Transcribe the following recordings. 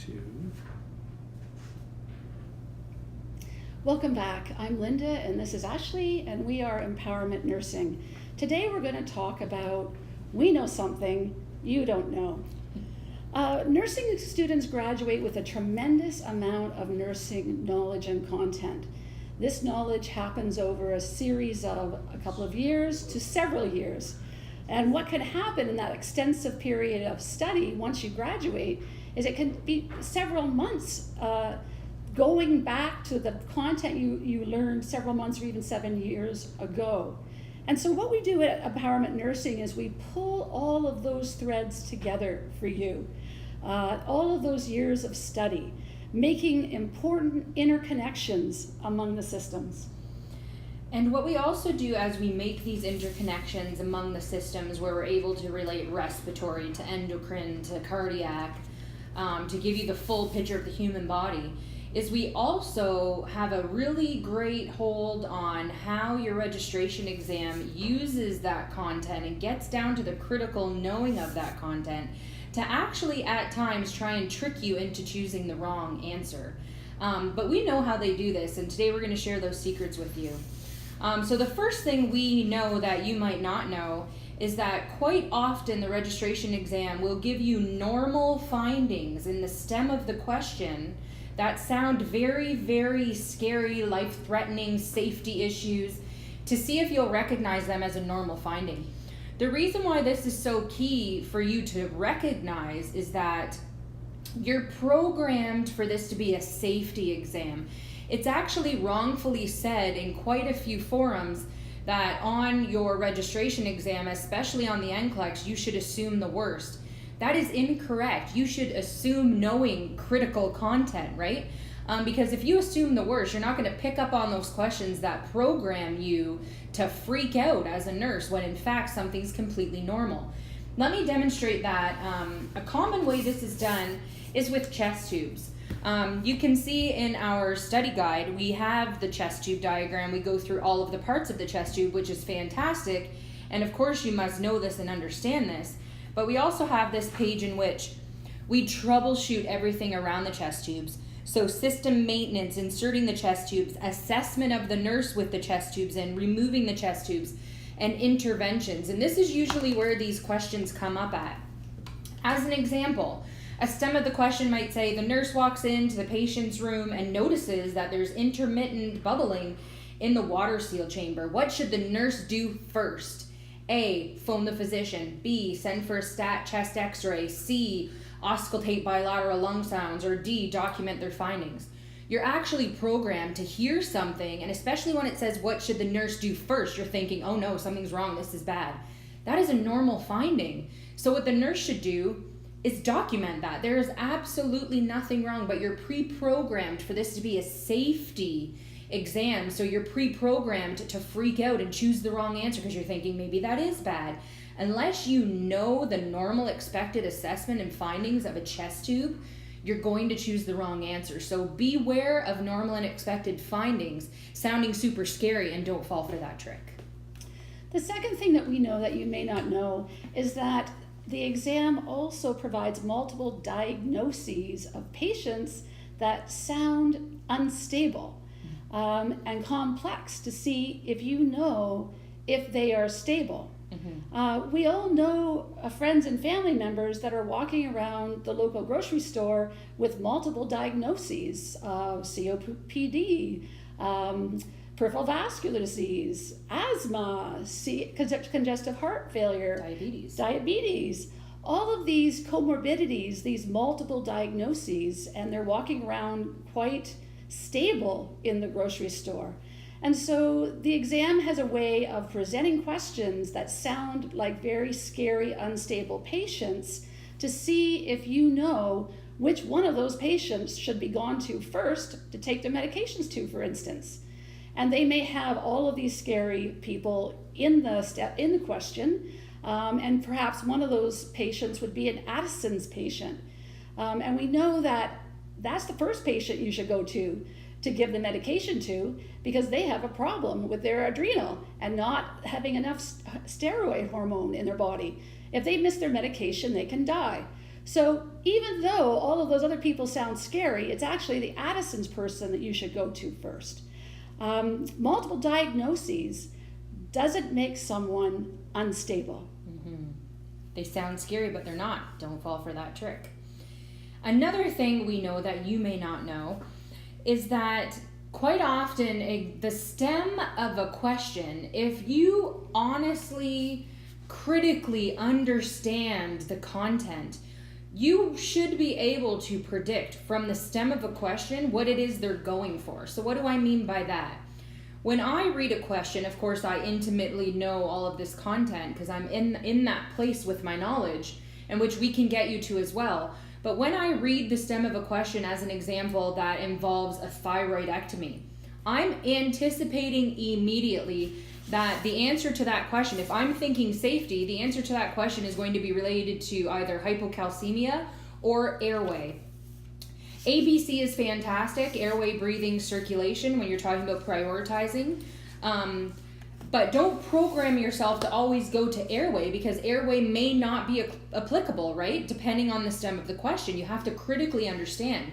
to... Welcome back. I'm Linda and this is Ashley and we are Empowerment Nursing. Today we're going to talk about we know something you don't know. Nursing students graduate with a tremendous amount of nursing knowledge and content. This knowledge happens over a series of a couple of years to several years. And what can happen in that extensive period of study once you graduate is it can be several months going back to the content you learned several months or even 7 years ago. And so what we do at Empowerment Nursing is we pull all of those threads together for you. All of those years of study, making important interconnections among the systems. And what we also do as we make these interconnections among the systems where we're able to relate respiratory to endocrine to cardiac, to give you the full picture of the human body, is we also have a really great hold on how your registration exam uses that content and gets down to the critical knowing of that content to actually at times try and trick you into choosing the wrong answer. But we know how they do this, and today we're going to share those secrets with you. So the first thing we know that you might not know is that quite often the registration exam will give you normal findings in the stem of the question that sound very, very scary, life-threatening safety issues to see if you'll recognize them as a normal finding. The reason why this is so key for you to recognize is that you're programmed for this to be a safety exam. It's actually wrongfully said in quite a few forums that on your registration exam, especially on the NCLEX, you should assume the worst. That is incorrect. You should assume knowing critical content, right? Because if you assume the worst, you're not going to pick up on those questions that program you to freak out as a nurse when in fact something's completely normal. Let me demonstrate that. A common way this is done is with chest tubes. You can see in our study guide, we have the chest tube diagram. We go through all of the parts of the chest tube, which is fantastic. And of course you must know this and understand this. But we also have this page in which we troubleshoot everything around the chest tubes. So system maintenance, inserting the chest tubes, assessment of the nurse with the chest tubes in, removing the chest tubes, and interventions. And this is usually where these questions come up at. As an example, a stem of the question might say, the nurse walks into the patient's room and notices that there's intermittent bubbling in the water seal chamber. What should the nurse do first? A, phone the physician. B, send for a stat chest x-ray. C, auscultate bilateral lung sounds. Or D, document their findings. You're actually programmed to hear something, and especially when it says what should the nurse do first, you're thinking, oh no, something's wrong, this is bad. That is a normal finding. So what the nurse should do is document that. There is absolutely nothing wrong, but you're pre-programmed for this to be a safety exam. So you're pre-programmed to freak out and choose the wrong answer because you're thinking maybe that is bad. Unless you know the normal expected assessment and findings of a chest tube, you're going to choose the wrong answer. So beware of normal and expected findings sounding super scary, and don't fall for that trick. The second thing that we know that you may not know is that the exam also provides multiple diagnoses of patients that sound unstable and complex to see if you know if they are stable. We all know friends and family members that are walking around the local grocery store with multiple diagnoses of COPD, peripheral vascular disease, asthma, congestive heart failure, diabetes. All of these comorbidities, these multiple diagnoses, and they're walking around quite stable in the grocery store. And so the exam has a way of presenting questions that sound like very scary, unstable patients to see if you know which one of those patients should be gone to first to take their medications to, for instance. And they may have all of these scary people in the question, and perhaps one of those patients would be an Addison's patient. And we know that that's the first patient you should go to give the medication to, because they have a problem with their adrenal and not having enough steroid hormone in their body. If they miss their medication, they can die. So even though all of those other people sound scary, it's actually the Addison's person that you should go to first. Multiple diagnoses doesn't make someone unstable. Mm-hmm. They sound scary, but they're not. Don't fall for that trick. Another thing we know that you may not know is that quite often the stem of a question, if you honestly, critically understand the content, you should be able to predict from the stem of a question what it is they're going for. So what do I mean by that? When I read a question, of course, I intimately know all of this content because I'm in that place with my knowledge, and which we can get you to as well. But when I read the stem of a question as an example that involves a thyroidectomy, I'm anticipating immediately that the answer to that question, if I'm thinking safety, the answer to that question is going to be related to either hypocalcemia or airway. ABC is fantastic, airway, breathing, circulation, when you're talking about prioritizing. But don't program yourself to always go to airway, because airway may not be applicable, right? Depending on the stem of the question. You have to critically understand.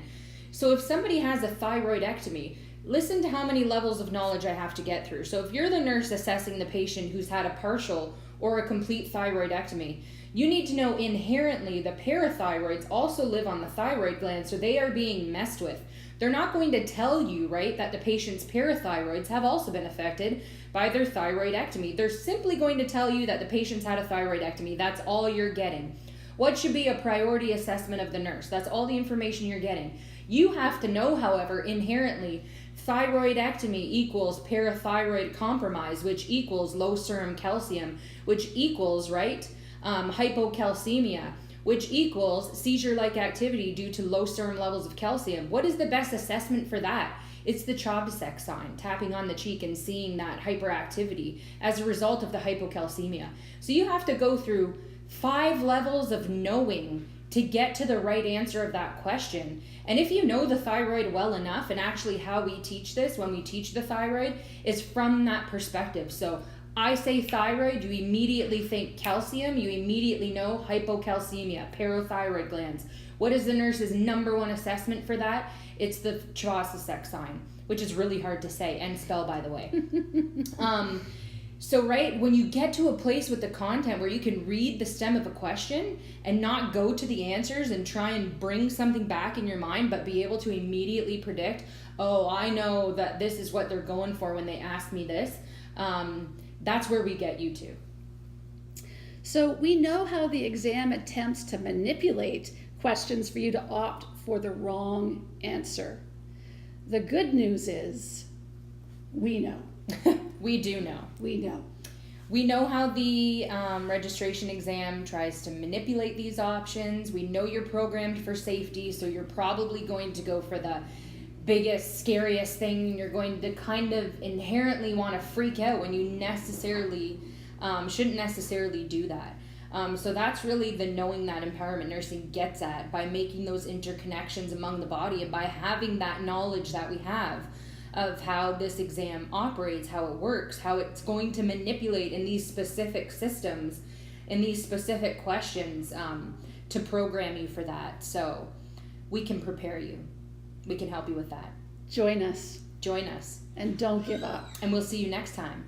So if somebody has a thyroidectomy, listen to how many levels of knowledge I have to get through. So if you're the nurse assessing the patient who's had a partial or a complete thyroidectomy, you need to know inherently the parathyroids also live on the thyroid gland, so they are being messed with. They're not going to tell you, right, that the patient's parathyroids have also been affected by their thyroidectomy. They're simply going to tell you that the patient's had a thyroidectomy. That's all you're getting. What should be a priority assessment of the nurse? That's all the information you're getting. You have to know, however, inherently, thyroidectomy equals parathyroid compromise, which equals low serum calcium, which equals, right, hypocalcemia, which equals seizure-like activity due to low serum levels of calcium. What is the best assessment for that? It's the Chauvet sign, tapping on the cheek and seeing that hyperactivity as a result of the hypocalcemia. So you have to go through 5 levels of knowing to get to the right answer of that question. And if you know the thyroid well enough, and actually how we teach this when we teach the thyroid is from that perspective. So I say thyroid, you immediately think calcium, you immediately know hypocalcemia, parathyroid glands. What is the nurse's number one assessment for that? It's the Chauvet sign, which is really hard to say and spell, by the way. So, right, when you get to a place with the content where you can read the stem of a question and not go to the answers and try and bring something back in your mind, but be able to immediately predict, oh, I know that this is what they're going for when they ask me this, that's where we get you to. So we know how the exam attempts to manipulate questions for you to opt for the wrong answer. The good news is we know. We do know. We know. We know how the registration exam tries to manipulate these options. We know you're programmed for safety, so you're probably going to go for the biggest, scariest thing. You're going to kind of inherently want to freak out when you necessarily shouldn't necessarily do that. So that's really the knowing that empowerment nursing gets at, by making those interconnections among the body and by having that knowledge that we have of how this exam operates, how it works, how it's going to manipulate in these specific systems, in these specific questions, to program you for that. So we can prepare you. We can help you with that. Join us. Join us. And don't give up. And we'll see you next time.